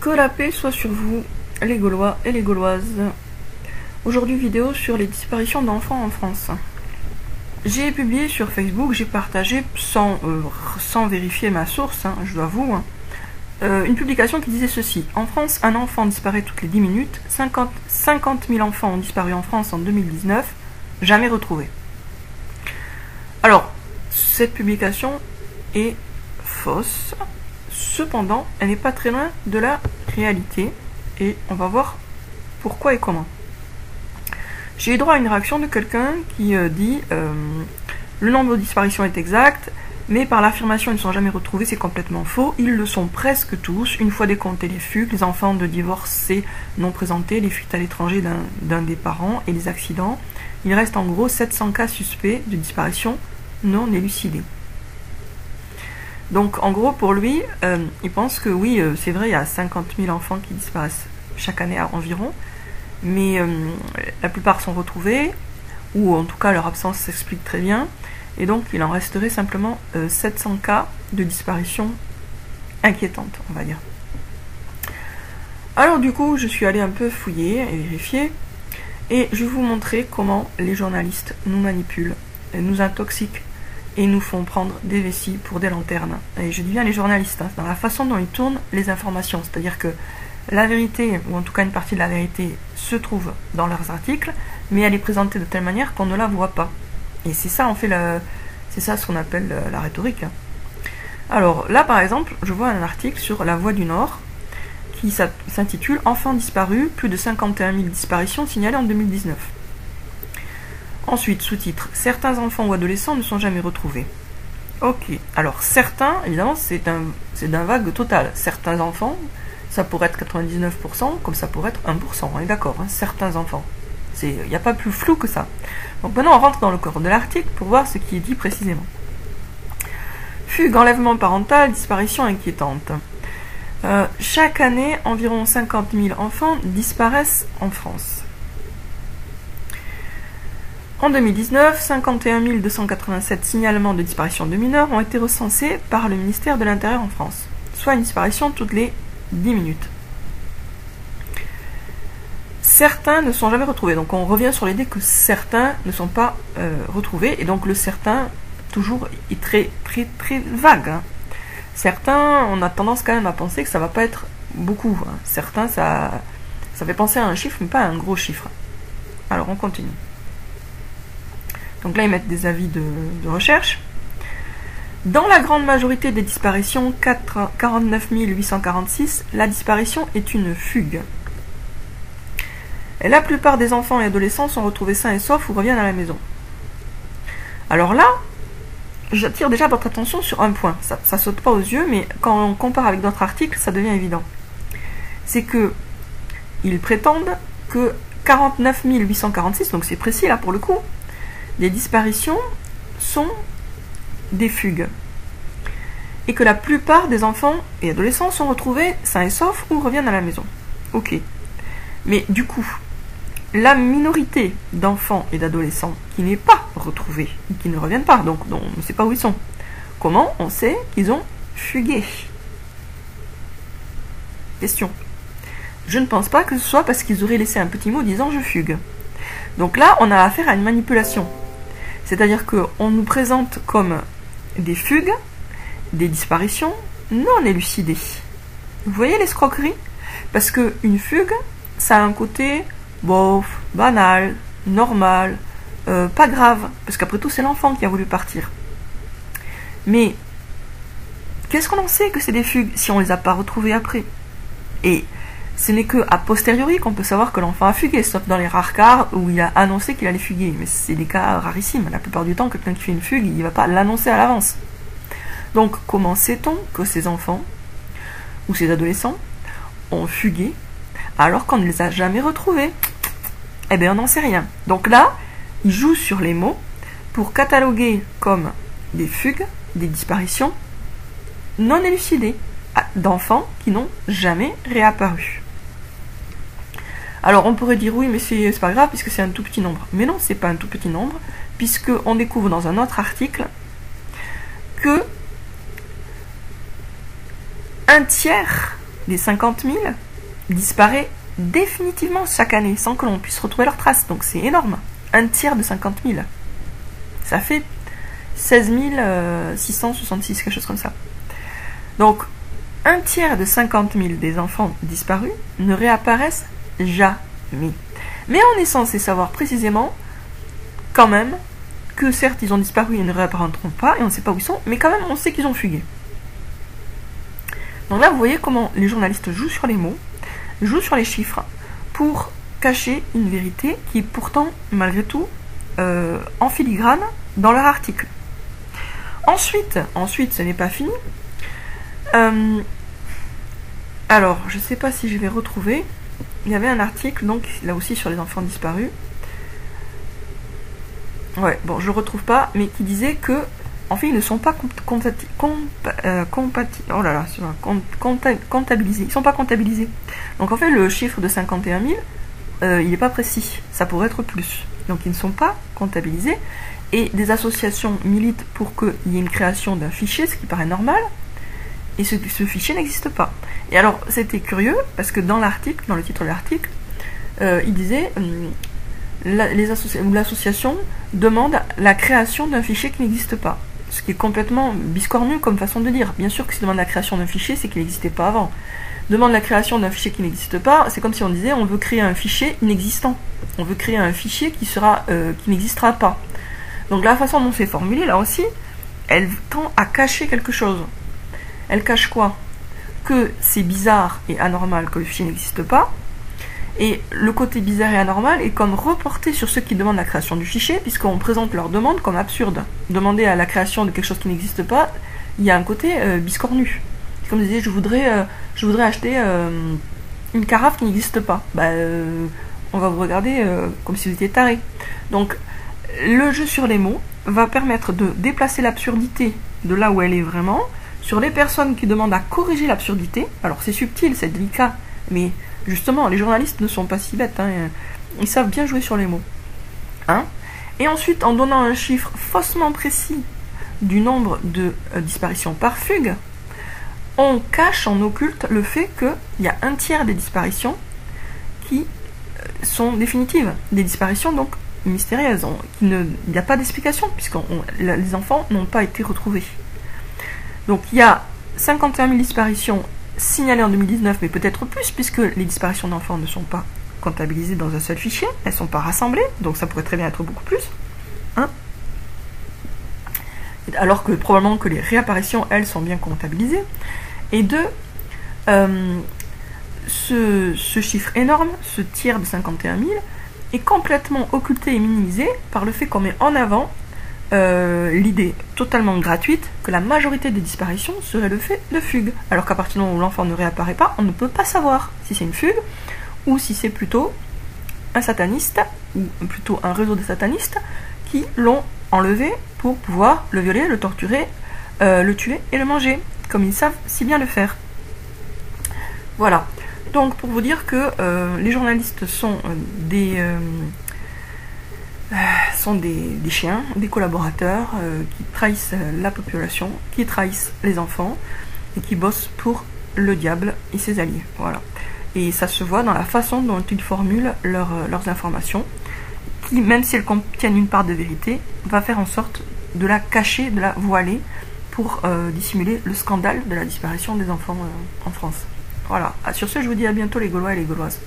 Que la paix soit sur vous, les Gaulois et les Gauloises. Aujourd'hui, vidéo sur les disparitions d'enfants en France. J'ai publié sur Facebook, j'ai partagé sans vérifier ma source, je dois avouer, une publication qui disait ceci. En France, un enfant disparaît toutes les 10 minutes. 50 000 enfants ont disparu en France en 2019, jamais retrouvés. Alors, cette publication est fausse. Cependant, elle n'est pas très loin de la réalité et on va voir pourquoi et comment. J'ai eu droit à une réaction de quelqu'un qui dit le nombre de disparitions est exact, mais par l'affirmation ils ne sont jamais retrouvés, c'est complètement faux. Ils le sont presque tous, une fois décomptés les fugues, les enfants de divorcés non présentés, les fuites à l'étranger d'un des parents et les accidents. Il reste en gros 700 cas suspects de disparition non élucidés. Donc en gros pour lui, il pense que oui, c'est vrai, il y a 50 000 enfants qui disparaissent chaque année environ, mais la plupart sont retrouvés, ou en tout cas leur absence s'explique très bien, et donc il en resterait simplement 700 cas de disparition inquiétante, on va dire. Alors du coup, je suis allée un peu fouiller et vérifier, et je vais vous montrer comment les journalistes nous manipulent, nous intoxiquent, et nous font prendre des vessies pour des lanternes. Et je dis bien les journalistes, dans la façon dont ils tournent les informations. C'est-à-dire que la vérité, ou en tout cas une partie de la vérité, se trouve dans leurs articles, mais elle est présentée de telle manière qu'on ne la voit pas. Et c'est ça, c'est ça ce qu'on appelle la rhétorique. Alors là, par exemple, je vois un article sur La Voix du Nord, qui s'intitule « Enfants disparus, plus de 51 000 disparitions signalées en 2019 ». Ensuite, sous-titre, certains enfants ou adolescents ne sont jamais retrouvés. Ok, alors certains, évidemment, c'est d'un vague total. Certains enfants, ça pourrait être 99%, comme ça pourrait être 1%, on est d'accord, certains enfants. Il n'y a pas plus flou que ça. Donc maintenant, on rentre dans le corps de l'article pour voir ce qui est dit précisément. Fugue, enlèvement parental, disparition inquiétante. Chaque année, environ 50 000 enfants disparaissent en France. En 2019, 51 287 signalements de disparition de mineurs ont été recensés par le ministère de l'Intérieur en France, soit une disparition toutes les 10 minutes. Certains ne sont jamais retrouvés, donc on revient sur l'idée que certains ne sont pas retrouvés, et donc le certain, toujours, est très vague. Certains, on a tendance quand même à penser que ça va pas être beaucoup. Certains, ça fait penser à un chiffre, mais pas à un gros chiffre. Alors on continue. Donc là, ils mettent des avis de recherche. Dans la grande majorité des disparitions, 49 846, la disparition est une fugue. Et la plupart des enfants et adolescents sont retrouvés sains et saufs ou reviennent à la maison. Alors là, j'attire déjà votre attention sur un point. Ça saute pas aux yeux, mais quand on compare avec d'autres articles, ça devient évident. C'est que ils prétendent que 49 846, donc c'est précis là pour le coup, les disparitions sont des fugues. Et que la plupart des enfants et adolescents sont retrouvés sains et saufs ou reviennent à la maison. Ok. Mais du coup, la minorité d'enfants et d'adolescents qui n'est pas retrouvée, qui ne reviennent pas, donc on ne sait pas où ils sont, comment on sait qu'ils ont fugué? Question. Je ne pense pas que ce soit parce qu'ils auraient laissé un petit mot disant « je fugue ». Donc là, on a affaire à une manipulation. C'est-à-dire qu'on nous présente comme des fugues, des disparitions non élucidées. Vous voyez l'escroquerie? Parce qu'une fugue, ça a un côté bof, banal, normal, pas grave. Parce qu'après tout, c'est l'enfant qui a voulu partir. Mais qu'est-ce qu'on en sait que c'est des fugues si on ne les a pas retrouvées après? Et ce n'est que a posteriori qu'on peut savoir que l'enfant a fugué, sauf dans les rares cas où il a annoncé qu'il allait fuguer. Mais c'est des cas rarissimes. La plupart du temps, quelqu'un qui fait une fugue, il ne va pas l'annoncer à l'avance. Donc, comment sait-on que ces enfants ou ces adolescents ont fugué alors qu'on ne les a jamais retrouvés? Eh bien, on n'en sait rien. Donc là, ils jouent sur les mots pour cataloguer comme des fugues, des disparitions non élucidées d'enfants qui n'ont jamais réapparu. Alors on pourrait dire oui, mais c'est pas grave puisque c'est un tout petit nombre. Mais non, c'est pas un tout petit nombre, puisqu'on découvre dans un autre article que un tiers des 50 000 disparaît définitivement chaque année, sans que l'on puisse retrouver leurs traces. Donc c'est énorme. Un tiers de 50 000. Ça fait 16 666, quelque chose comme ça. Donc, un tiers de 50 000 des enfants disparus ne réapparaissent jamais. Mais on est censé savoir précisément, quand même, que certes ils ont disparu et ne réapparaîtront pas, et on ne sait pas où ils sont, mais quand même on sait qu'ils ont fugué. Donc là vous voyez comment les journalistes jouent sur les mots, jouent sur les chiffres, pour cacher une vérité qui est pourtant, malgré tout, en filigrane dans leur article. Ensuite, ce n'est pas fini. Alors, je ne sais pas si je vais retrouver. Il y avait un article, donc, là aussi sur les enfants disparus. Ouais, bon, je ne retrouve pas, mais qui disait que, en fait, ils ne sont pas comptabilisés. Ils ne sont pas comptabilisés. Donc, en fait, le chiffre de 51 000, il n'est pas précis. Ça pourrait être plus. Donc, ils ne sont pas comptabilisés. Et des associations militent pour qu'il y ait une création d'un fichier, ce qui paraît normal. Et ce fichier n'existe pas. Et alors, c'était curieux, parce que dans l'article, dans le titre de l'article, il disait l'association demande la création d'un fichier qui n'existe pas. Ce qui est complètement biscornu comme façon de dire. Bien sûr que si demande la création d'un fichier, c'est qu'il n'existait pas avant. Demande la création d'un fichier qui n'existe pas, c'est comme si on disait on veut créer un fichier inexistant. On veut créer un fichier qui n'existera pas. Donc la façon dont c'est formulé, là aussi, elle tend à cacher quelque chose. Elle cache quoi? Que c'est bizarre et anormal que le fichier n'existe pas, et le côté bizarre et anormal est comme reporté sur ceux qui demandent la création du fichier, puisqu'on présente leur demande comme absurde. Demander à la création de quelque chose qui n'existe pas, il y a un côté biscornu. C'est comme disait, je voudrais acheter une carafe qui n'existe pas. On va vous regarder comme si vous étiez taré. Donc, le jeu sur les mots va permettre de déplacer l'absurdité de là où elle est vraiment, sur les personnes qui demandent à corriger l'absurdité. Alors c'est subtil, c'est délicat, mais justement, les journalistes ne sont pas si bêtes, hein. Ils savent bien jouer sur les mots. Hein. Et ensuite, en donnant un chiffre faussement précis du nombre de disparitions par fugue, on cache, on occulte le fait qu'il y a un tiers des disparitions qui sont définitives. Des disparitions donc mystérieuses. Il n'y a pas d'explication, puisque les enfants n'ont pas été retrouvés. Donc il y a 51 000 disparitions signalées en 2019, mais peut-être plus, puisque les disparitions d'enfants ne sont pas comptabilisées dans un seul fichier, elles ne sont pas rassemblées, donc ça pourrait très bien être beaucoup plus. Hein, alors que probablement que les réapparitions, elles, sont bien comptabilisées. Et deux, ce chiffre énorme, ce tiers de 51 000, est complètement occulté et minimisé par le fait qu'on met en avant l'idée totalement gratuite que la majorité des disparitions serait le fait de fugue, alors qu'à partir du moment où l'enfant ne réapparaît pas, on ne peut pas savoir si c'est une fugue ou si c'est plutôt un sataniste ou plutôt un réseau de satanistes qui l'ont enlevé pour pouvoir le violer, le torturer, le tuer et le manger, comme ils savent si bien le faire. Voilà. Donc pour vous dire que les journalistes sont des chiens, des collaborateurs qui trahissent la population, qui trahissent les enfants et qui bossent pour le diable et ses alliés. Voilà. Et ça se voit dans la façon dont ils formulent leurs informations, qui, même si elles contiennent une part de vérité, va faire en sorte de la cacher, de la voiler pour dissimuler le scandale de la disparition des enfants en France. Voilà. Sur ce, je vous dis à bientôt les Gaulois et les Gauloises.